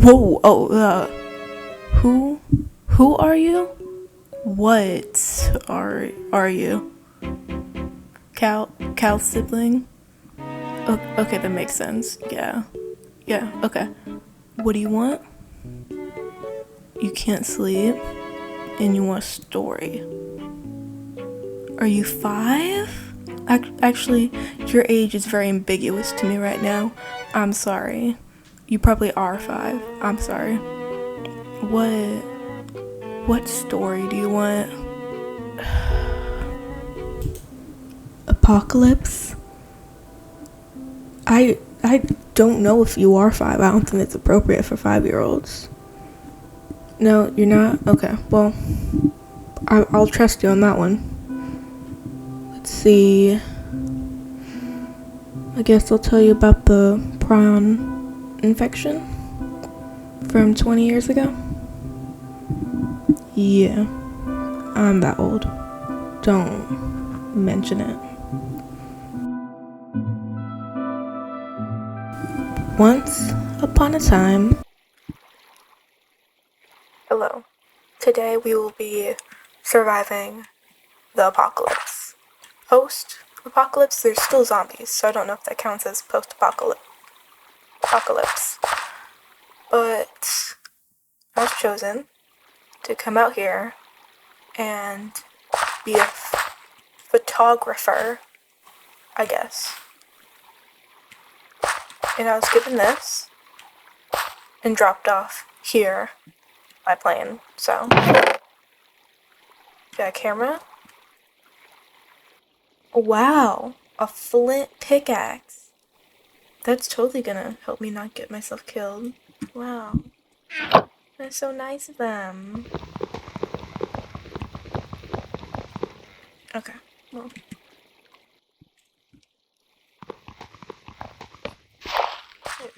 Whoa, oh, who are you? What are you? Cal sibling? Okay, that makes sense. Yeah, okay. What do you want? You can't sleep, and you want a story. Are you 5? Actually, your age is very ambiguous to me right now. I'm sorry. You probably are 5. I'm sorry. What story do you want? Apocalypse? I don't know if you are 5. I don't think it's appropriate for 5-year-olds. No, you're not? Okay, well, I'll trust you on that one. Let's see. I guess I'll tell you about the Prion infection from 20 years ago. Yeah, I'm that old. Don't mention it. Once upon a time. Hello. Today we will be surviving the apocalypse. Post-apocalypse, there's still zombies, so I don't know if that counts as post-apocalypse. But I was chosen to come out here and be a photographer, I guess. And I was given this and dropped off here by plane. So, got a camera. Wow, a flint pickaxe. That's totally gonna help me not get myself killed. Wow, that's so nice of them. Okay, well. There we go.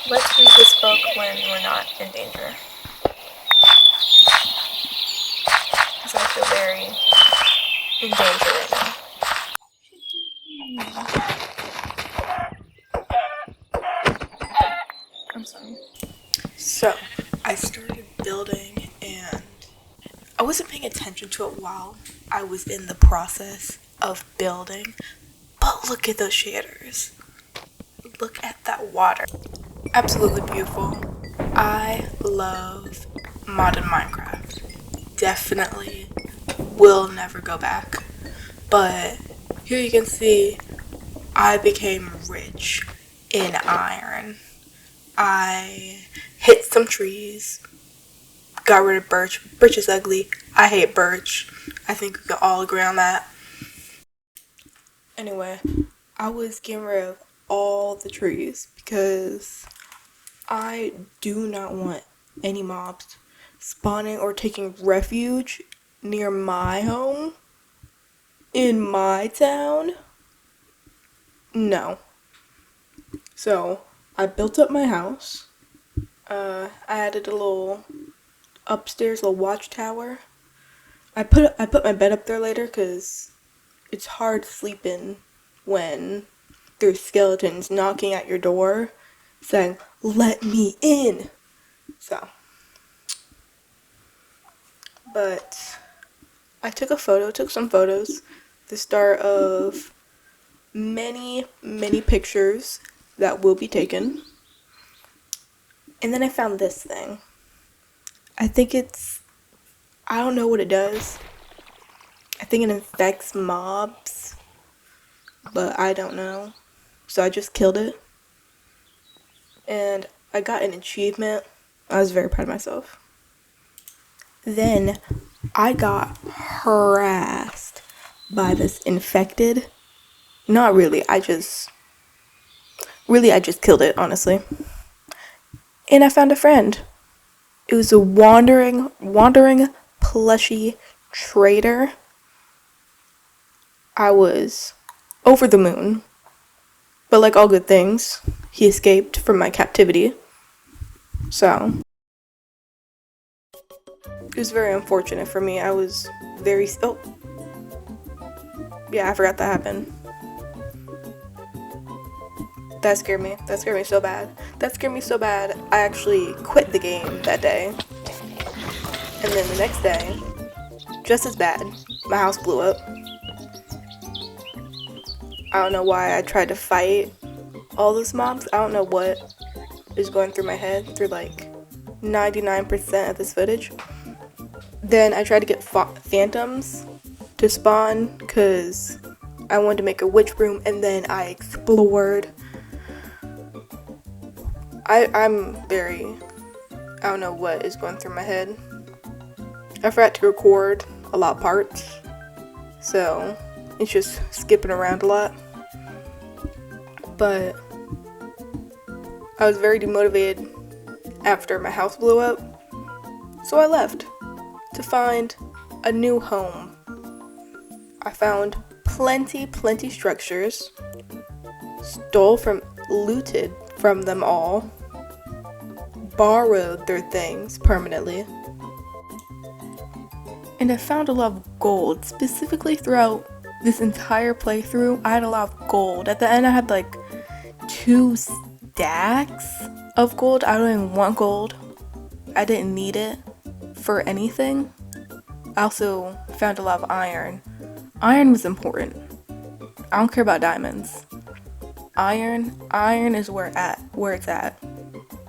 Let's read this book when we're not in danger. Because I feel very in danger right now. I'm sorry. So, I started building and I wasn't paying attention to it while I was in the process of building. But look at those shaders. Look at that water. Absolutely beautiful. I love modded Minecraft. Definitely will never go back. But here you can see I became rich in iron. I hit some trees, got rid of birch. Birch is ugly. I hate birch. I think we can all agree on that. Anyway, I was getting rid of all the trees because I do not want any mobs spawning or taking refuge near my home in my town. No. So I built up my house. I added a little upstairs, little watchtower. I put my bed up there later because it's hard sleeping when there's skeletons knocking at your door saying, "Let me in." So, but I took some photos, the start of many pictures that will be taken. And then I found this thing. I don't know what it does. I think it infects mobs, but I don't know. So I just killed it. And I got an achievement. I was very proud of myself. Then I got harassed by this infected. Not really, I just killed it, honestly. And I found a friend. It was a wandering plushy trader. I was over the moon. But like all good things, he escaped from my captivity. So, it was very unfortunate for me. I was very... Oh. Yeah, I forgot that happened. That scared me. That scared me so bad. That scared me so bad, I actually quit the game that day. And then the next day, just as bad, my house blew up. I don't know why I tried to fight all those mobs. I don't know what is going through my head through like 99% of this footage. Then I tried to get phantoms to spawn because I wanted to make a witch room, and then I explored. I'm very, I don't know what is going through my head. I forgot to record a lot of parts, so it's just skipping around a lot. But I was very demotivated after my house blew up, so I left to find a new home. I found plenty structures, looted from them all, borrowed their things permanently, and I found a lot of gold. Specifically throughout this entire playthrough, I had a lot of gold. At the end, I had like 2 stacks of gold. I don't even want gold. I didn't need it for anything. I also found a lot of iron. Iron was important. I don't care about diamonds. Iron is where it's at.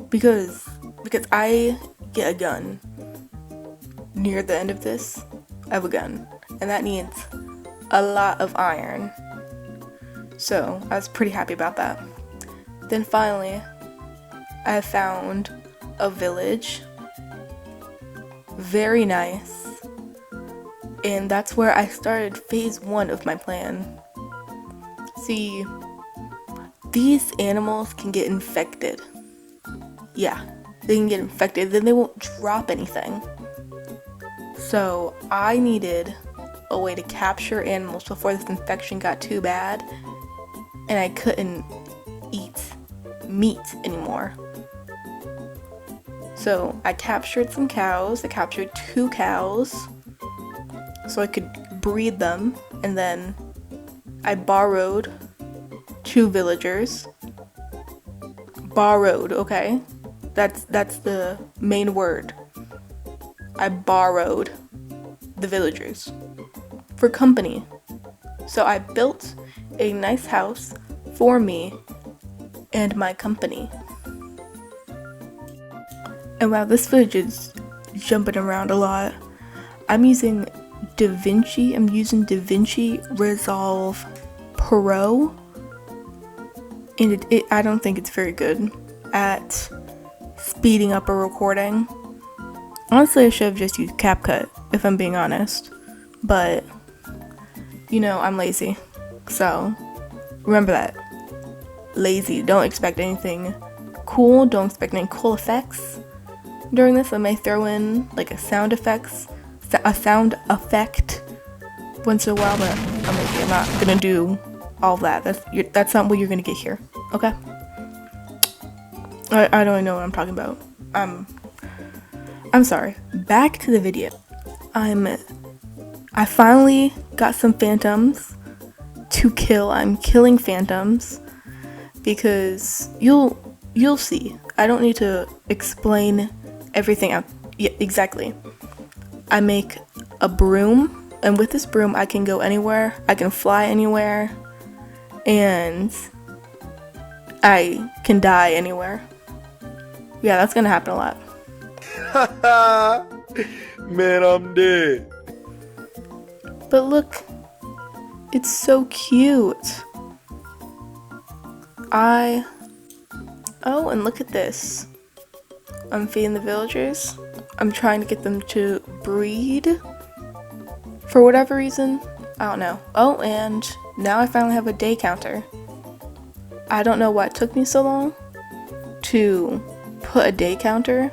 Because I get a gun. Near the end of this, I have a gun. And that needs a lot of iron. So I was pretty happy about that. Then finally, I found a village. Very nice. And that's where I started phase 1 of my plan. See, these animals can get infected. Yeah, they can get infected, then they won't drop anything. So I needed a way to capture animals before this infection got too bad, and I couldn't eat meat anymore. So I captured some cows. I captured 2 cows so I could breed them, and then I borrowed 2 villagers. Borrowed, okay? That's the main word. I borrowed the villagers for company. So I built a nice house for me and my company. And wow, this footage is jumping around a lot. I'm using DaVinci Resolve Pro, and I don't think it's very good at speeding up a recording. Honestly, I should have just used CapCut, if I'm being honest, but I'm lazy, so remember that. Lazy. Don't expect anything cool. Don't expect any cool effects during this. I may throw in like a sound effect once in a while, but I'm not gonna do all that. That's not what you're gonna get here. Okay. I don't even know what I'm talking about. I'm sorry. Back to the video. I finally got some phantoms to kill. I'm killing phantoms because you'll see. I don't need to explain everything out. Yeah, exactly. I make a broom, and with this broom I can go anywhere. I can fly anywhere, and I can die anywhere. Yeah, that's gonna happen a lot. Man, I'm dead. But look, it's so cute. Oh, and look at this. I'm feeding the villagers. I'm trying to get them to breed. For whatever reason, I don't know. Oh, and now I finally have a day counter. I don't know why it took me so long to put a day counter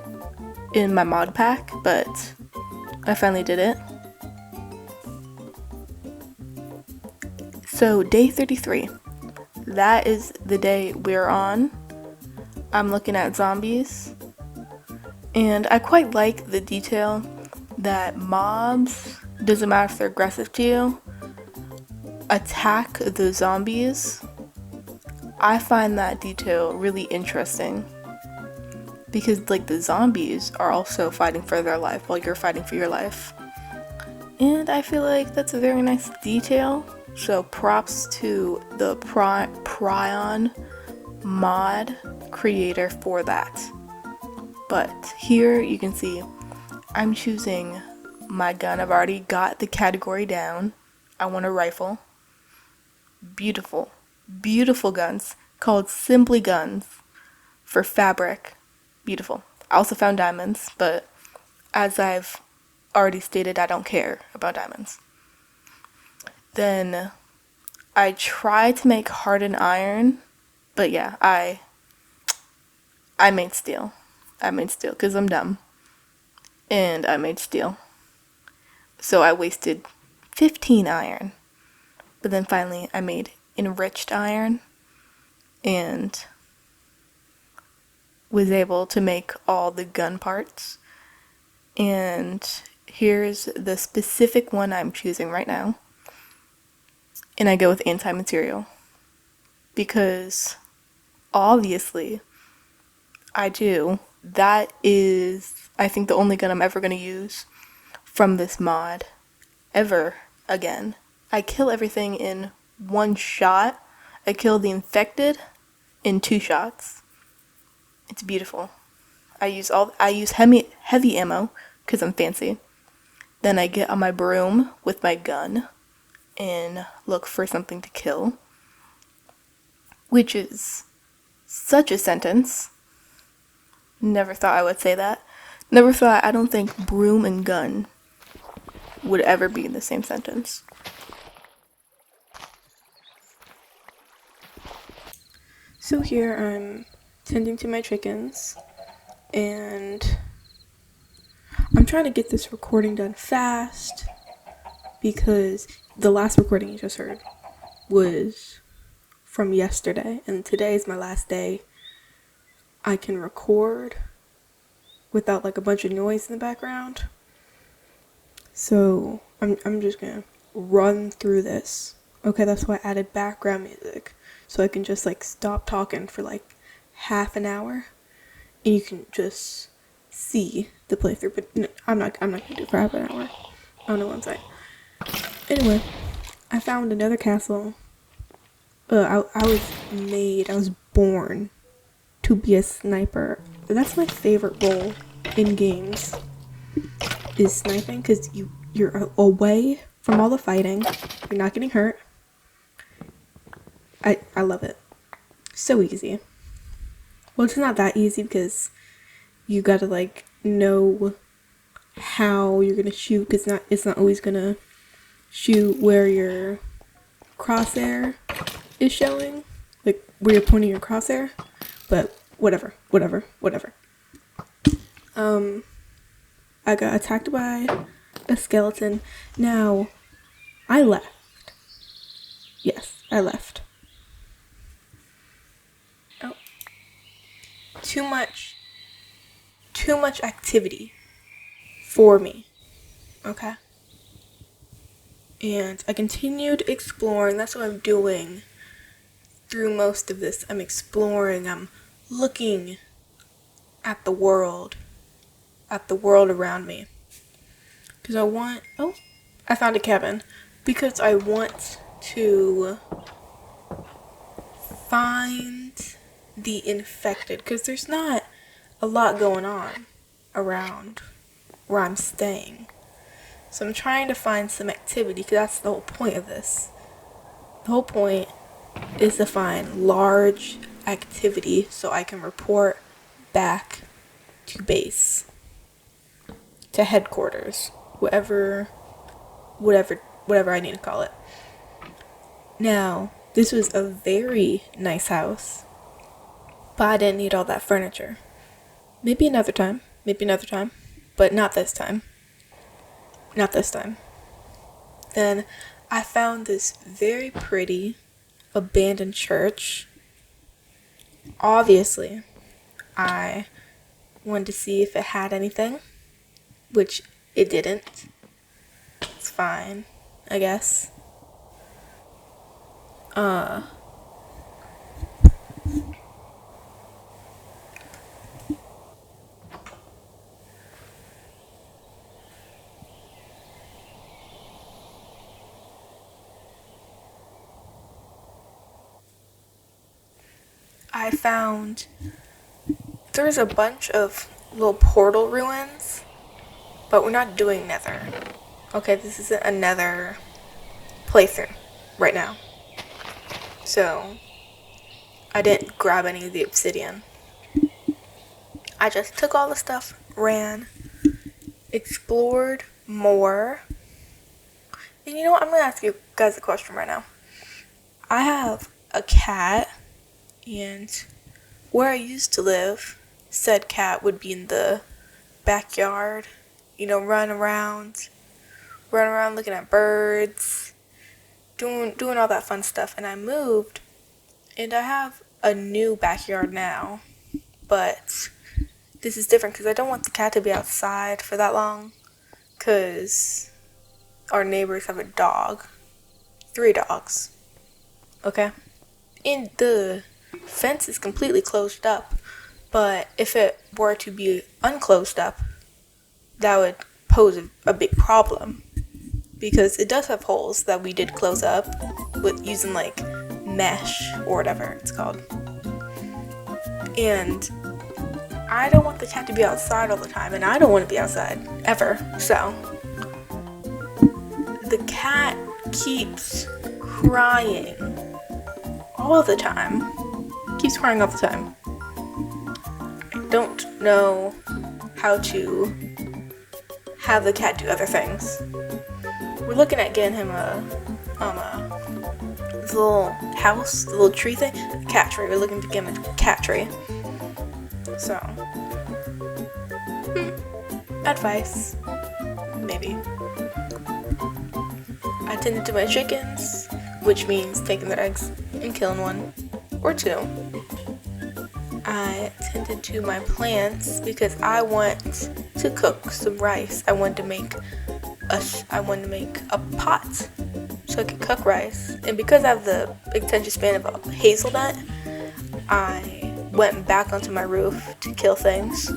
in my mod pack, but I finally did it. So day 33, that is the day we're on. I'm looking at zombies, and I quite like the detail that mobs, doesn't matter if they're aggressive to you, attack the zombies I find that detail really interesting because, like, the zombies are also fighting for their life while you're fighting for your life. And I feel like that's a very nice detail. So props to the Prion mod creator for that. But here you can see I'm choosing my gun. I've already got the category down. I want a rifle. Beautiful, beautiful guns called Simply Guns for fabric. Beautiful. I also found diamonds, but as I've already stated, I don't care about diamonds. Then I tried to make hardened iron, but yeah, I made steel. I made steel because I'm dumb. And I made steel. So I wasted 15 iron. But then finally I made enriched iron and was able to make all the gun parts. And here's the specific one I'm choosing right now. And I go with anti-material. Because obviously I do. That is, I think, the only gun I'm ever going to use from this mod ever again. I kill everything in one shot. I kill the infected in 2 shots. It's beautiful. I use heavy ammo because I'm fancy. Then I get on my broom with my gun and look for something to kill, which is such a sentence. Never thought I would say that. Never thought. I don't think broom and gun would ever be in the same sentence. So here I'm tending to my chickens, and I'm trying to get this recording done fast because the last recording you just heard was from yesterday, and today is my last day I can record without like a bunch of noise in the background. So I'm just gonna run through this. Okay, that's why I added background music, so I can just like stop talking for like half an hour and you can just see the playthrough. But no, I'm not gonna do it for half an hour on the one side. Anyway, I found another castle. I was born to be a sniper. That's my favorite role in games, is sniping, because you're away from all the fighting. You're not getting hurt. I love it. So easy. Well, it's not that easy because you gotta like know how you're gonna shoot, because it's not always gonna shoot where your crosshair is showing, like where you're pointing your crosshair. But whatever. I got attacked by a skeleton. Now, I left. Yes, I left. Oh. Too much activity for me. Okay? And I continued exploring. That's what I'm doing through most of this. I'm exploring. I'm looking at the world around me. Because I found a cabin. Because I want to find the infected. Because there's not a lot going on around where I'm staying. So I'm trying to find some activity, because that's the whole point of this. The whole point is to find large activity so I can report back to base, to headquarters, whatever I need to call it. Now, this was a very nice house, but I didn't need all that furniture. Maybe another time, but not this time. Then I found this very pretty abandoned church. Obviously, I wanted to see if it had anything, which it didn't. It's fine, I guess. I found there's a bunch of little portal ruins, but we're not doing nether. Okay, this isn't a nether playthrough right now. So, I didn't grab any of the obsidian. I just took all the stuff, ran, explored more. And you know what? I'm going to ask you guys a question right now. I have a cat, and where I used to live, said cat would be in the backyard, run around looking at birds, doing all that fun stuff. And I moved, and I have a new backyard now, but this is different because I don't want the cat to be outside for that long, because our neighbors have a dog, 3 dogs, okay? And the fence is completely closed up, but if it were to be unclosed up, that would pose a big problem, because it does have holes that we did close up with using like mesh or whatever it's called. And I don't want the cat to be outside all the time, and I don't want to be outside ever. So the cat keeps crying all the time. Keeps crying all the time. I don't know how to have the cat do other things. We're looking at getting him this little house, the little tree thing, a cat tree. We're looking to get him a cat tree. So, advice, maybe. I tended to my chickens, which means taking their eggs and killing one or 2. I tended to my plants because I want to cook some rice. I wanted to make a pot so I could cook rice. And because I have the attention span of a hazelnut, I went back onto my roof to kill things,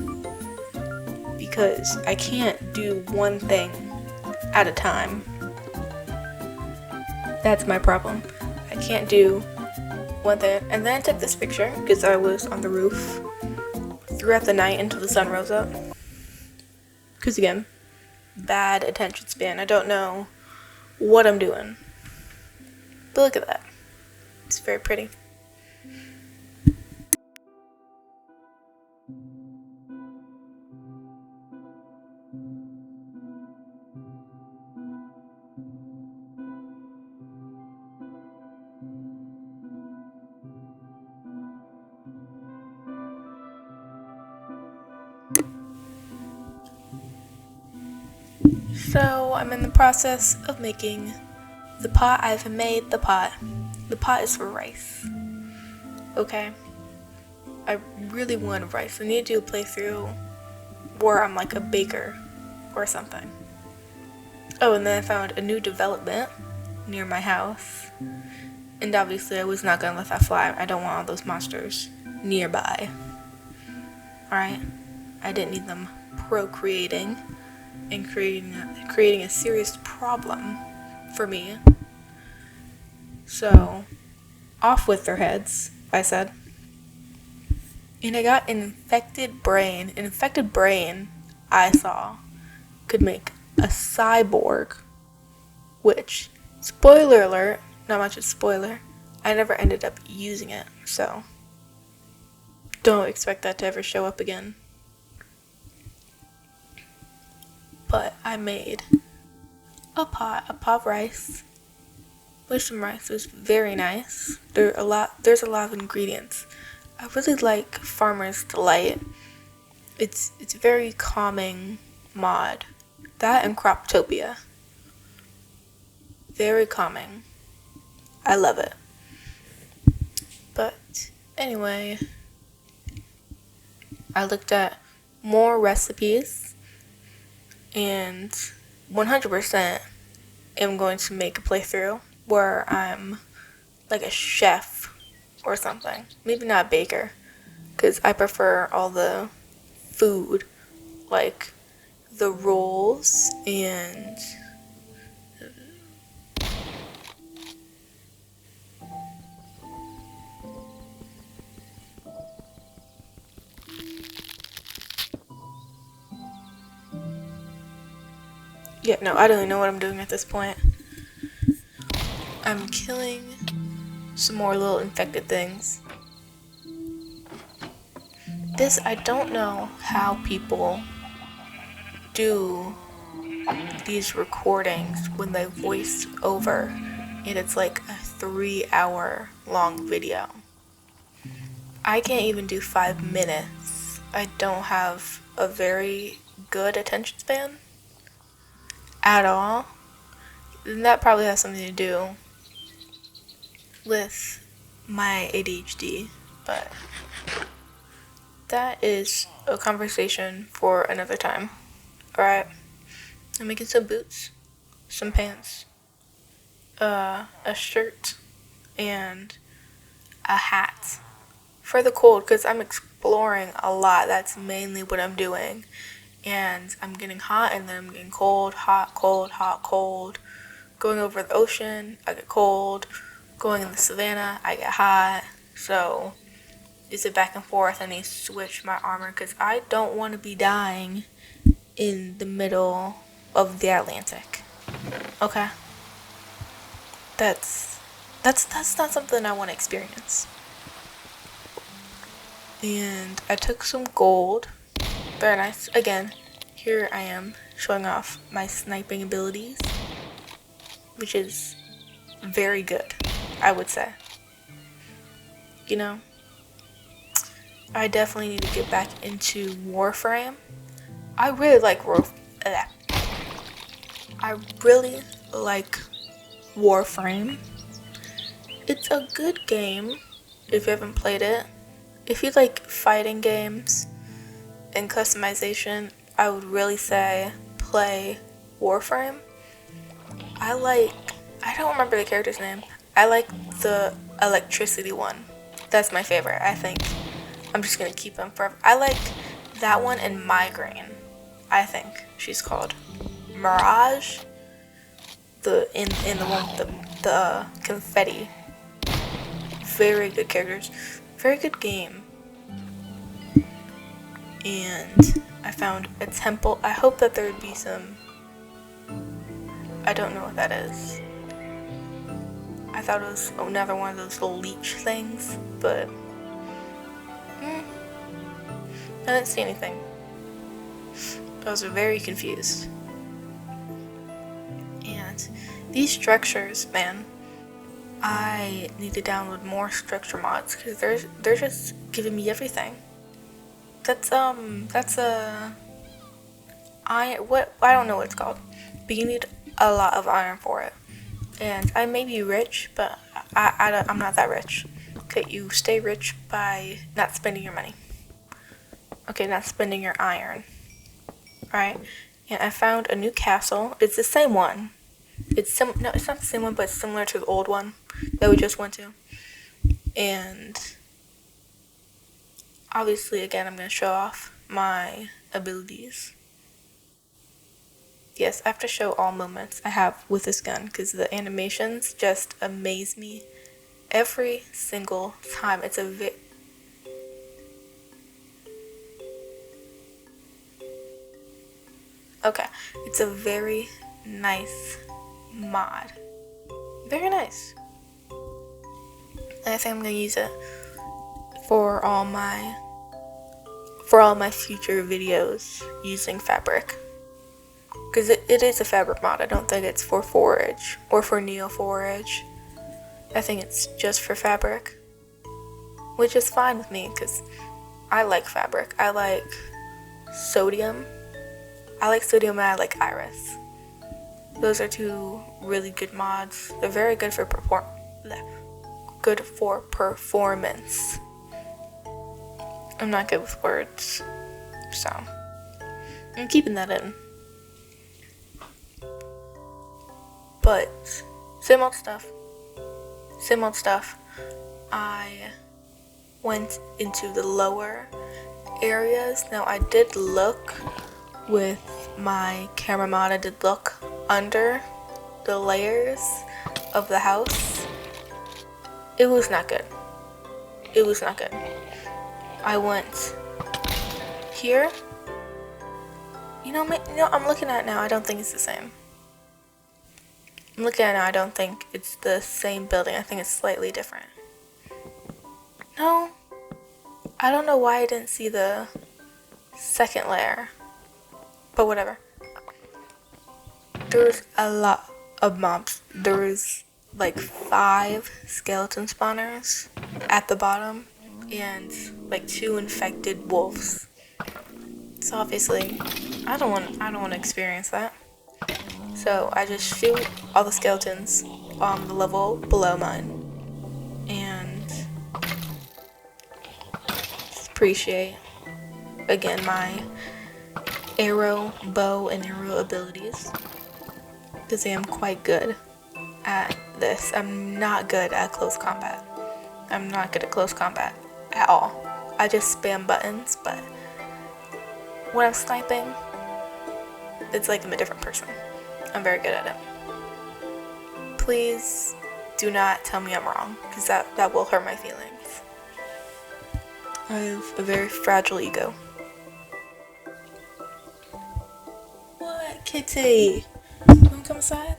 because I can't do one thing at a time. That's my problem. I can't do one thing. And then I took this picture because I was on the roof throughout the night until the sun rose up. Because again, bad attention span. I don't know what I'm doing. But look at that. It's very pretty. So I'm in the process of making the pot. I've made the pot. The pot is for rice. Okay? I really want rice. I need to do a playthrough where I'm like a baker or something. Oh, and then I found a new development near my house. And obviously I was not going to let that fly. I don't want all those monsters nearby. Alright? I didn't need them procreating and creating a serious problem for me. So, off with their heads, I said. And I got an infected brain. An infected brain, I saw, could make a cyborg. Which, spoiler alert, not much of a spoiler, I never ended up using it. So, don't expect that to ever show up again. But I made a pot of rice with some rice. It was very nice. There's a lot of ingredients. I really like Farmer's Delight. It's a very calming mod. That and Croptopia. Very calming. I love it. But anyway, I looked at more recipes, and 100% am going to make a playthrough where I'm like a chef or something. Maybe not a baker, because I prefer all the food, like the rolls and Yeah, no, I don't even know what I'm doing at this point. I'm killing some more little infected things. This, I don't know how people do these recordings when they voice over and it's like a 3-hour long video. I can't even do 5 minutes. I don't have a very good attention span at all. And that probably has something to do with my ADHD, but that is a conversation for another time. Alright, I'm making some boots, some pants, a shirt, and a hat for the cold because I'm exploring a lot. That's mainly what I'm doing. And I'm getting hot and then I'm getting cold, hot, cold, hot, cold. Going over the ocean, I get cold. Going in the savannah, I get hot. So it's a back and forth. I need to switch my armor because I don't want to be dying in the middle of the Atlantic. Okay? That's not something I want to experience. And I took some gold. Very nice. Again, here I am showing off my sniping abilities, which is very good, I would say. You know, I definitely need to get back into Warframe. I really like Warframe. It's a good game if you haven't played it. If you like fighting games and customization, I would really say play Warframe. I don't remember the character's name. I like the electricity one. That's my favorite, I think. I'm just gonna keep them forever. I like that one and Migraine, I think she's called. Mirage, in the one with the confetti. Very good characters. Very good game. And I found a temple. I hope that there would be some... I don't know what that is. I thought it was another one of those little leech things, but... I didn't see anything. I was very confused. And these structures, man, I need to download more structure mods because they're just giving me everything. That's iron. What, I don't know what it's called, but you need a lot of iron for it. And I may be rich, but I'm not that rich. Okay, you stay rich by not spending your money. Okay, not spending your iron. Right? And I found a new castle. It's the same one. No, it's not the same one, but it's similar to the old one that we just went to. And obviously, again, I'm going to show off my abilities. Yes, I have to show all moments I have with this gun because the animations just amaze me every single time. It's it's a very nice mod. Very nice. And I think I'm gonna use it for all my future videos using fabric. Because it is a fabric mod. I don't think it's for forage or for neo forage. I think it's just for fabric, which is fine with me because I like fabric. I like sodium. And I like iris. Those are two really good mods. They're very good for performance. I'm not good with words, so I'm keeping that in. But same old stuff. I went into the lower areas. Now I did look with my camera mod. I did look under the layers of the house. It was not good. I went here. I'm looking at it now. I don't think it's the same. I'm looking at it now, I don't think it's the same building. I think it's slightly different. No, I don't know why I didn't see the second layer, but whatever. There was a lot of mobs. There was like 5 skeleton spawners at the bottom and like 2 infected wolves. So obviously, I don't want to experience that. So I just shoot all the skeletons on the level below mine and appreciate again my arrow, bow, and arrow abilities because I am quite good at this. I'm not good at close combat. I'm not good at close combat at all. I just spam buttons, but when I'm sniping, it's like I'm a different person. I'm very good at it. Please do not tell me I'm wrong, because that will hurt my feelings. I have a very fragile ego. What, kitty? You wanna come inside?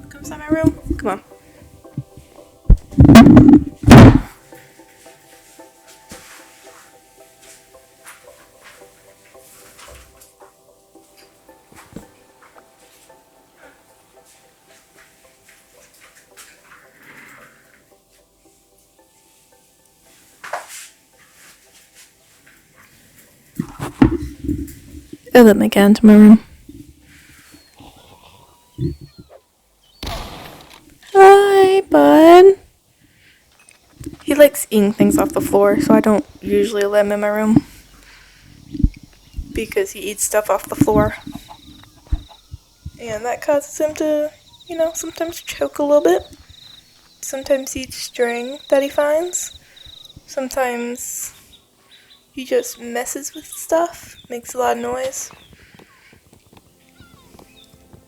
Come inside my room? Come on. Oh, let me get into my room. Hi, bud. He likes eating things off the floor, so I don't usually let him in my room. Because he eats stuff off the floor. And that causes him to, sometimes choke a little bit. Sometimes he eats string that he finds. Sometimes he just messes with stuff, makes a lot of noise.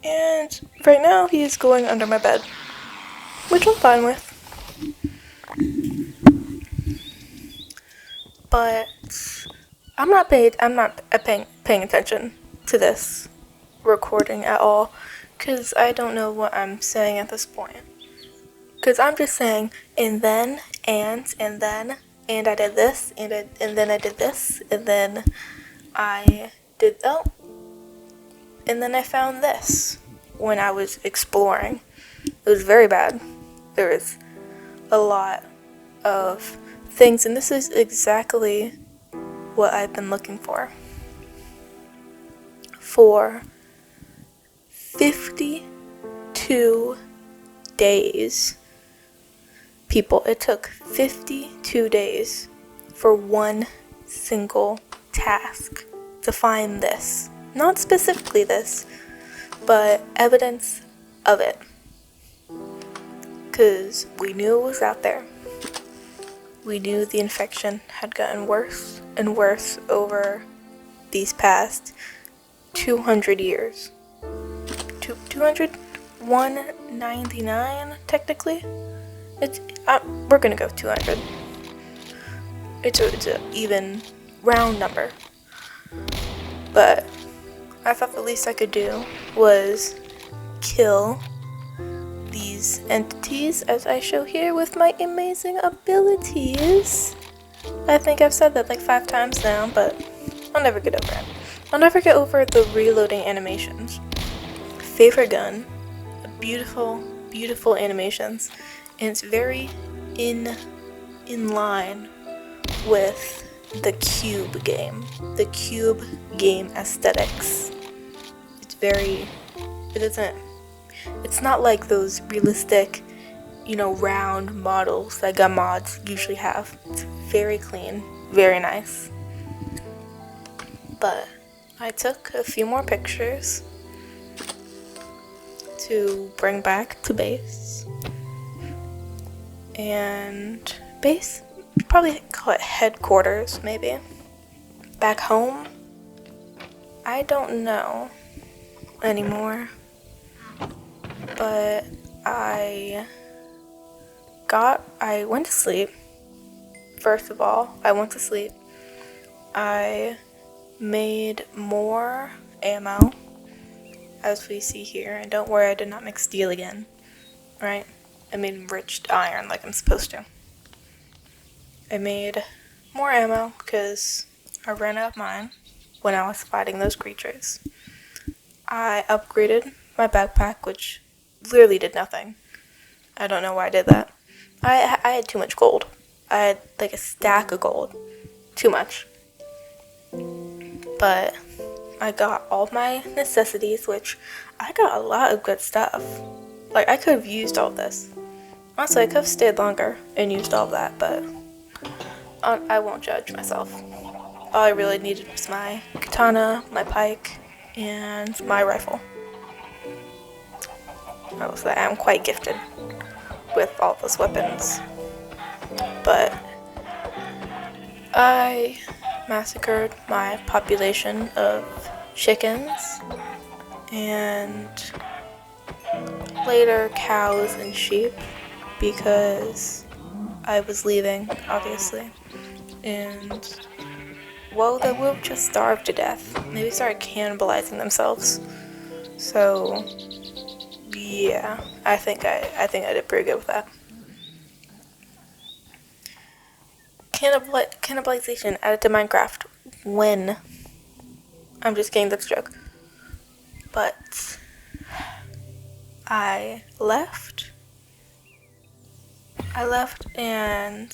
And right now he is going under my bed, which I'm fine with. But I'm not paying attention to this recording at all, because I don't know what I'm saying at this point. Because I'm just saying, and then I did this, and then I did this, and then and then I found this when I was exploring. It was very bad. There was a lot of things, and this is exactly what I've been looking for. For 52 days. People, it took 52 days for one single task to find this. Not specifically this, but evidence of it. Because we knew it was out there. We knew the infection had gotten worse and worse over these past 200 years. 200? 199, technically? We're gonna go 200. It's an even round number. But I thought the least I could do was kill these entities as I show here with my amazing abilities. I think I've said that like 5 times now, but I'll never get over it. I'll never get over the reloading animations. Favorite gun. Beautiful, beautiful animations. And it's very in line with the Cube game. The Cube game aesthetics. It's not like those realistic, round models that gun mods usually have. It's very clean, very nice. But I took a few more pictures to bring back to base. And base, probably call it headquarters, maybe. Back home, I don't know anymore. But I went to sleep. First of all, I went to sleep. I made more ammo. as we see here. And don't worry, I did not make steel again, right? I made enriched iron like I'm supposed to. I made more ammo because I ran out of mine when I was fighting those creatures. I upgraded my backpack, which literally did nothing. I don't know why I did that. I had too much gold. I had like a stack of gold. Too much. But I got all my necessities, which I got a lot of good stuff. Like, I could have used all this. Honestly, I could have stayed longer and used all that, but I won't judge myself. All I really needed was my katana, my pike, and my rifle. I will say I'm quite gifted with all those weapons. But I massacred my population of chickens and later cows and sheep because I was leaving, obviously. And well, they will just starve to death. Maybe started cannibalizing themselves. So yeah, I think I did pretty good with that. Cannibalization added to Minecraft. When? I'm just kidding, that's a joke. But I left and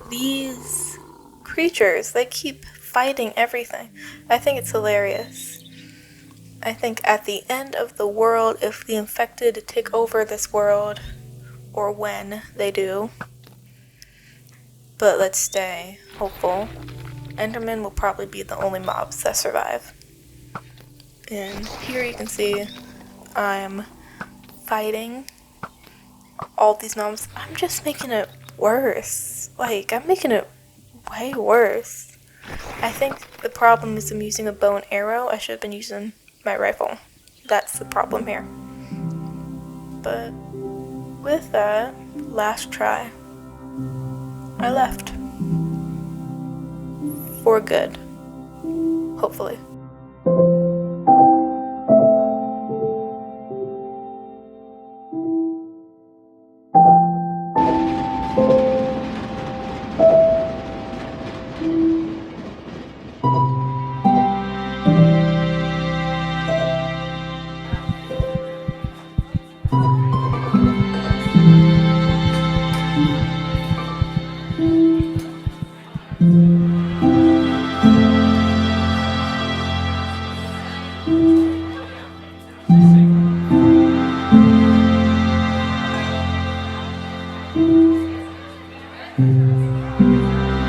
these creatures, they keep fighting everything. I think it's hilarious. I think at the end of the world, if the infected take over this world, or when they do, but let's stay hopeful, Endermen will probably be the only mobs that survive. And here you can see I'm fighting all these mobs. I'm just making it worse. Like, I'm making it way worse. I think the problem is I'm using a bow and arrow. I should have been using my rifle. That's the problem here. But with that, last try, I left. For good. Hopefully.